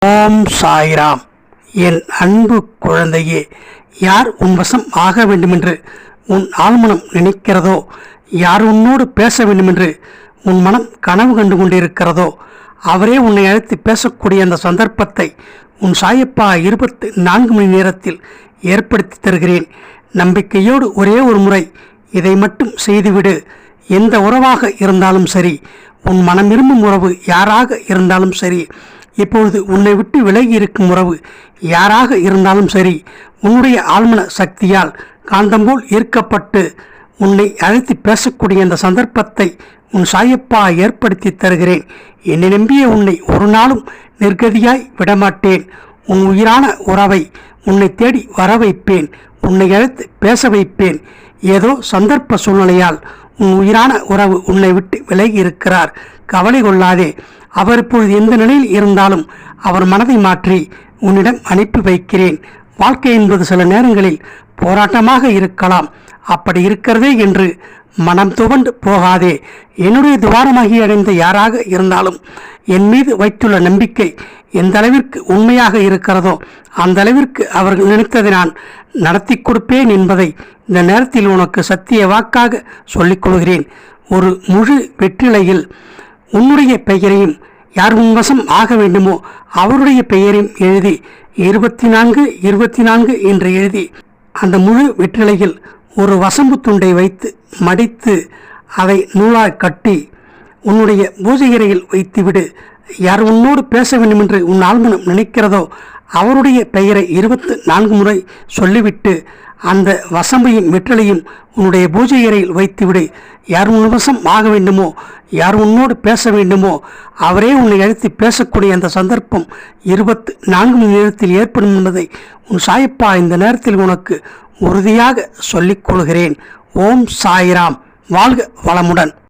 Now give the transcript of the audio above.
ஓம் சாய்ராம். என் அன்பு குழந்தையே, யார் உன் வசம் ஆக வேண்டுமென்று உன் ஆழ்மனம் நினைக்கிறதோ, யார் உன்னோடு பேச வேண்டுமென்று உன் மனம் கனவு கண்டு கொண்டிருக்கிறதோ, அவரே உன்னை அழைத்து பேசக்கூடிய அந்த சந்தர்ப்பத்தை உன் சாயப்பா 24 மணி நேரத்தில் ஏற்படுத்தி தருகிறேன். நம்பிக்கையோடு ஒரே ஒரு முறை இதை மட்டும் செய்துவிடு. எந்த உறவாக இருந்தாலும் சரி, உன் மனம் விரும்பும் உறவு யாராக இருந்தாலும் சரி, இப்பொழுது உன்னை விட்டு விலகி இருக்கும் உறவு யாராக இருந்தாலும் சரி, உன்னுடைய ஆழ்மன சக்தியால் காந்தம்போல் ஈர்க்கப்பட்டு உன்னை அழைத்து பேசக்கூடிய அந்த சந்தர்ப்பத்தை உன் சாயப்பா ஏற்படுத்தி தருகிறேன். என்னை நம்பிய உன்னை ஒரு நாளும் நிர்கதியாய் விடமாட்டேன். உன் உயிரான உறவை உன்னை தேடி வர வைப்பேன். உன்னை அழைத்து பேச வைப்பேன். ஏதோ சந்தர்ப்ப சூழ்நிலையால் உன் உயிரான உறவு உன்னை விட்டு விலகி இருக்கிறார். கவலை கொள்ளாதே. அவர் இப்பொழுது எந்த நிலையில் இருந்தாலும் அவர் மனதை மாற்றி உன்னிடம் அனுப்பி வைக்கிறேன். வாழ்க்கை என்பது சில நேரங்களில் போராட்டமாக இருக்கலாம். அப்படி இருக்கிறதே என்று மனம் துவண்டு போகாதே. என்னுடைய துவாரமாகி அடைந்த யாராக இருந்தாலும் என் மீது வைத்துள்ள நம்பிக்கை எந்த அளவிற்கு உண்மையாக இருக்கிறதோ அந்த அளவிற்கு அவர்கள் நினைத்ததை நான் நடத்தி கொடுப்பேன் என்பதை இந்த நேரத்தில் உனக்கு சத்திய வாக்காக சொல்லிக் கொள்கிறேன். ஒரு முழு வெற்றிலையில் உன்னுடைய பெயரையும் யார் உன்வசம் ஆக வேண்டுமோ அவருடைய பெயரையும் எழுதி 24 என்று எழுதி அந்த முழு வெற்றிலையில் ஒரு வசம்பு துண்டை வைத்து மடித்து அதை நூலாய் கட்டி உன்னுடைய பூஜை அறையில் வைத்துவிடு. யார் உன்னோடு பேச வேண்டும் என்று உன் ஆழ்மனம் நினைக்கிறதோ அவருடைய பெயரை 24 முறை சொல்லிவிட்டு அந்த வசம்பையும் வெற்றிலையும் உன்னுடைய பூஜை அறையில் வைத்துவிடு. யார் உன்வசம் ஆக வேண்டுமோ, யார் உன்னோடு பேச வேண்டுமோ அவரே உன்னை அழைத்து பேசக்கூடிய அந்த சந்தர்ப்பம் 24 மணி நேரத்தில் ஏற்படும் என்பதை உன் சாயப்பா இந்த நேரத்தில் உனக்கு உறுதியாக சொல்லிக் கொள்கிறேன். ஓம் சாய்ராம். வாழ்க வளமுடன்.